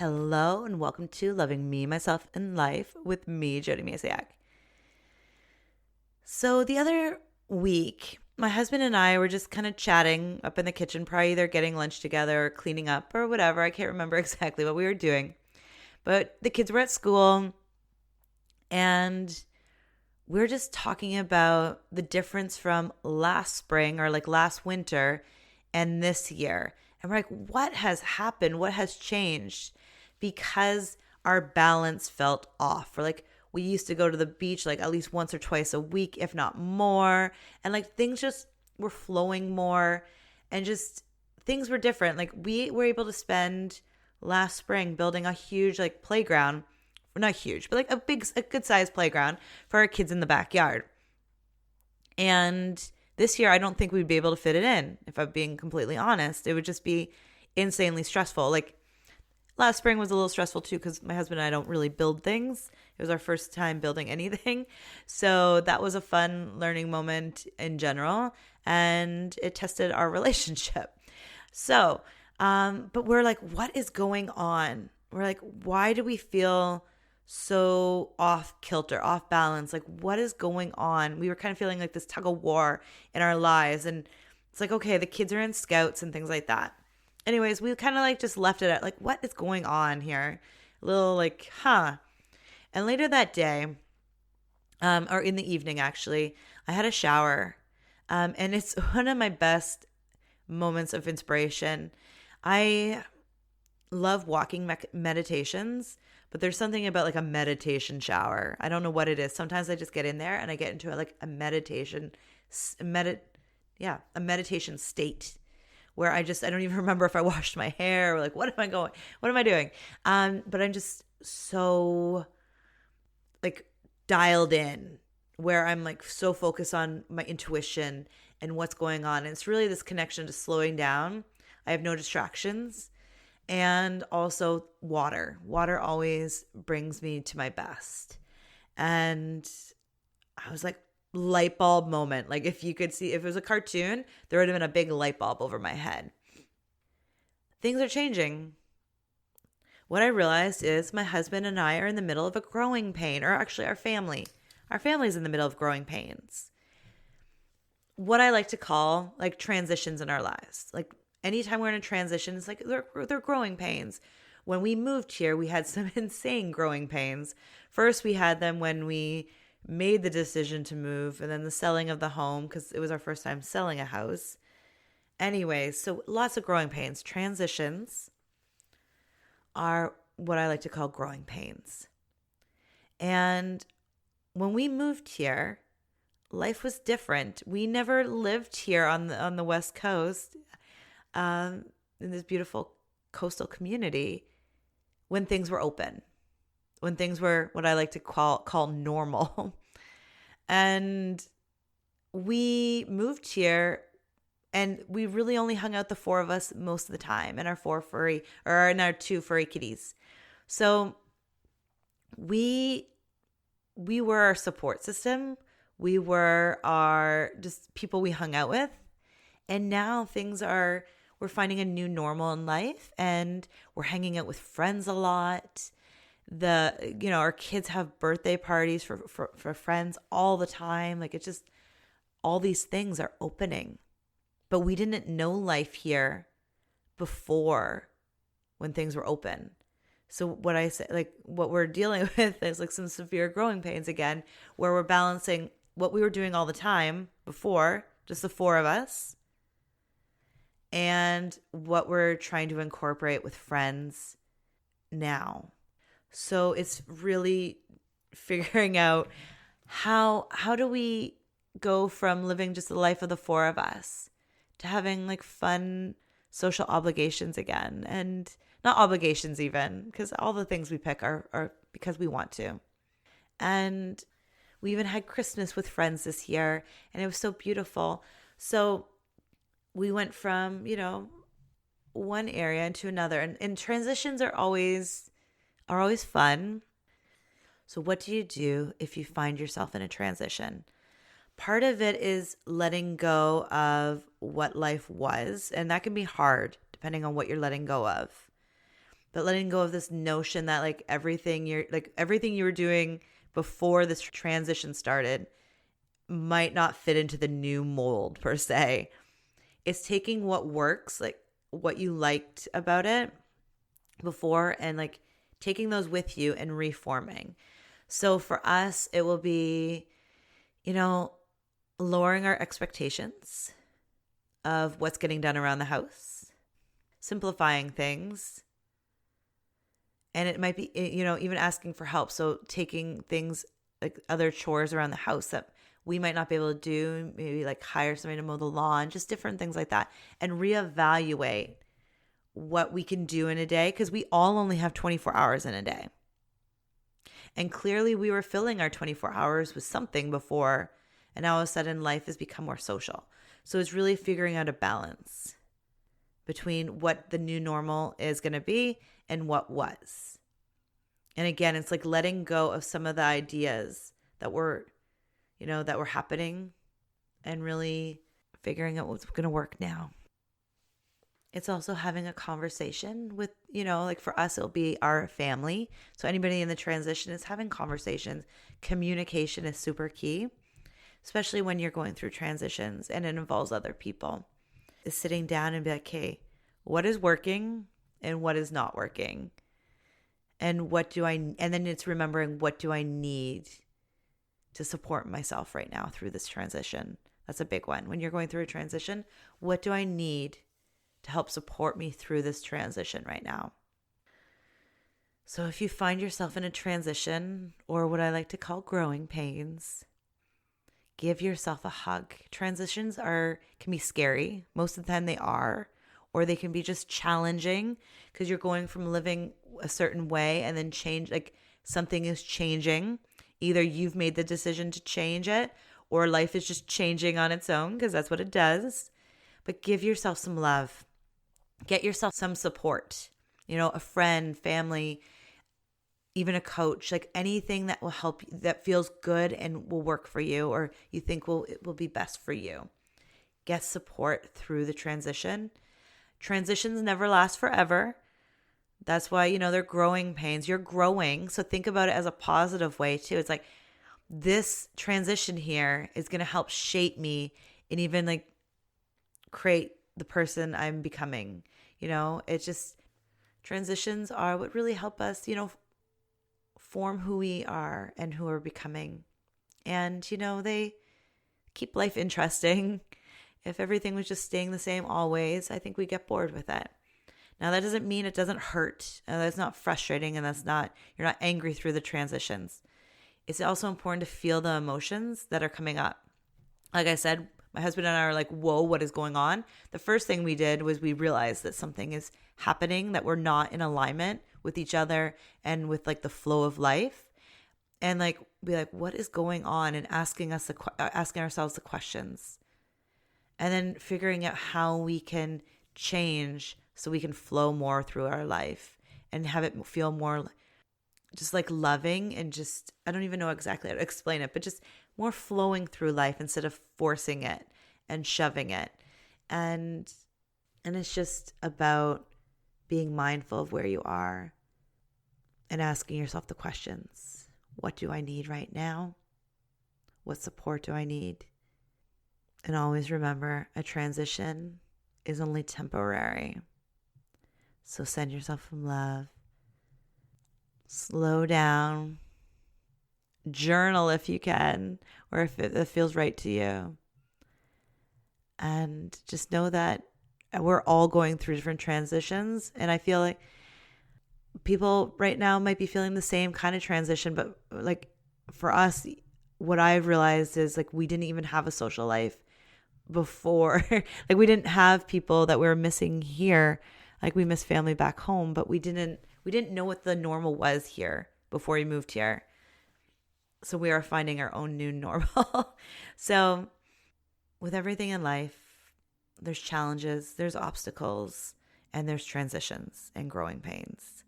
Hello and welcome to Loving Me, Myself, and Life with me, Jody Masiak. So the other week, my husband and I were just kind of chatting up in the kitchen, probably either getting lunch together or cleaning up or whatever. I can't remember exactly what we were doing. But the kids were at school and we were just talking about the difference from last spring or like last winter and this year. And we're like, what has happened? What has changed? Because our balance felt off. Or like we used to go to the beach like at least once or twice a week, if not more. And like things just were flowing more and just things were different. Like we were able to spend last spring building a huge like playground. Not huge, but like a good sized playground for our kids in the backyard. And this year, I don't think we'd be able to fit it in. If I'm being completely honest, it would just be insanely stressful. Like last spring was a little stressful too because my husband and I don't really build things. It was our first time building anything. So that was a fun learning moment in general. And it tested our relationship. So, but we're like, what is going on? We're like, why do we feel so off kilter, off balance? Like, what is going on? We were kind of feeling like this tug of war in our lives. And it's like, okay, the kids are in scouts and things like that. Anyways, we kind of like just left it at like, what is going on here? A little like, And later that day, or in the evening actually, I had a shower. And it's one of my best moments of inspiration. I love walking meditations, but there's something about like a meditation shower. I don't know what it is. Sometimes I just get in there and I get into a meditation state where I don't even remember if I washed my hair or like, what am I doing? But I'm just so like dialed in where I'm like so focused on my intuition and what's going on. And it's really this connection to slowing down. I have no distractions. And also water. Water always brings me to my best. And I was like, light bulb moment. Like if you could see, if it was a cartoon, there would have been a big light bulb over my head. Things are changing. What I realized is my husband and I are in the middle of a growing pain, or actually our family. Our family's in the middle of growing pains. What I like to call like transitions in our lives. Like anytime we're in a transition, it's like they're growing pains. When we moved here, we had some insane growing pains. First, we had them when we made the decision to move, and then the selling of the home because it was our first time selling a house. Anyways, so lots of growing pains. Transitions are what I like to call growing pains. And when we moved here, life was different. We never lived here on the West Coast. In this beautiful coastal community when things were open, when things were what I like to call normal. And we moved here and we really only hung out the four of us most of the time and our two furry kitties. So we were our support system. We were our just people we hung out with. And now we're finding a new normal in life and we're hanging out with friends a lot. Our kids have birthday parties for friends all the time. Like it's just all these things are opening. But we didn't know life here before when things were open. So what I say, like what we're dealing with is like some severe growing pains again, where we're balancing what we were doing all the time before, just the four of us, and what we're trying to incorporate with friends now. So it's really figuring out how do we go from living just the life of the four of us to having like fun social obligations again, and not obligations even, because all the things we pick are because we want to. And we even had Christmas with friends this year and it was so beautiful. So we went from, one area into another, and transitions are always fun. So what do you do if you find yourself in a transition? Part of it is letting go of what life was, and that can be hard depending on what you're letting go of. But letting go of this notion that like everything you were doing before this transition started might not fit into the new mold per se. It's taking what works, like what you liked about it before, and like taking those with you and reforming. So for us, it will be, lowering our expectations of what's getting done around the house, simplifying things. And it might be, even asking for help. So taking things like other chores around the house that we might not be able to do, maybe like hire somebody to mow the lawn, just different things like that, and reevaluate what we can do in a day, because we all only have 24 hours in a day. And clearly we were filling our 24 hours with something before, and now all of a sudden life has become more social. So it's really figuring out a balance between what the new normal is going to be and what was. And again, it's like letting go of some of the ideas that were happening and really figuring out what's going to work now. It's also having a conversation with, like for us, it'll be our family. So anybody in the transition is having conversations. Communication is super key, especially when you're going through transitions and it involves other people. Is sitting down and be like, hey, what is working and what is not working? And then it's remembering, what do I need to support myself right now through this transition? That's a big one. When you're going through a transition, what do I need to help support me through this transition right now? So if you find yourself in a transition, or what I like to call growing pains, give yourself a hug. Transitions can be scary. Most of the time they are, or they can be just challenging because you're going from living a certain way and then something is changing. Either you've made the decision to change it, or life is just changing on its own, because that's what it does. But give yourself some love. Get yourself some support. A friend, family, even a coach, like anything that will help you, that feels good and will work for you, or you think it will be best for you. Get support through the transition. Transitions never last forever. That's why, they're growing pains. You're growing. So think about it as a positive way too. It's like, this transition here is going to help shape me and even like create the person I'm becoming. It's just, transitions are what really help us, form who we are and who we're becoming. And, they keep life interesting. If everything was just staying the same always, I think we get bored with it. Now, that doesn't mean it doesn't hurt. That's not frustrating, and you're not angry through the transitions. It's also important to feel the emotions that are coming up. Like I said, my husband and I are like, whoa, what is going on? The first thing we did was we realized that something is happening, that we're not in alignment with each other and with like the flow of life. And like, be like, what is going on? And asking ourselves the questions. And then figuring out how we can change so we can flow more through our life and have it feel more just like loving, and just, I don't even know exactly how to explain it, but just more flowing through life instead of forcing it and shoving it. And it's just about being mindful of where you are and asking yourself the questions. What do I need right now? What support do I need? And always remember, a transition is only temporary. So send yourself some love. Slow down. Journal if you can, or if it feels right to you. And just know that we're all going through different transitions. And I feel like people right now might be feeling the same kind of transition. But like for us, what I've realized is like we didn't even have a social life before. Like we didn't have people that we were missing here. Like we miss family back home, but we didn't know what the normal was here before we moved here. So we are finding our own new normal. So with everything in life, there's challenges, there's obstacles, and there's transitions and growing pains.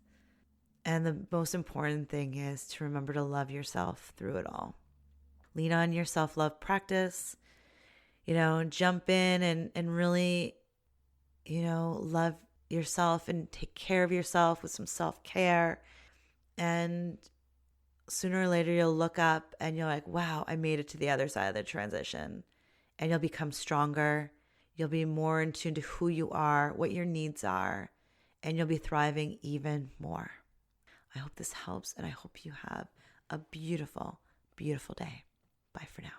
And the most important thing is to remember to love yourself through it all. Lean on your self-love practice, jump in and really, love yourself and take care of yourself with some self-care. And sooner or later, you'll look up and you're like, wow, I made it to the other side of the transition. And you'll become stronger. You'll be more in tune to who you are, what your needs are, and you'll be thriving even more. I hope this helps, and I hope you have a beautiful, beautiful day. Bye for now.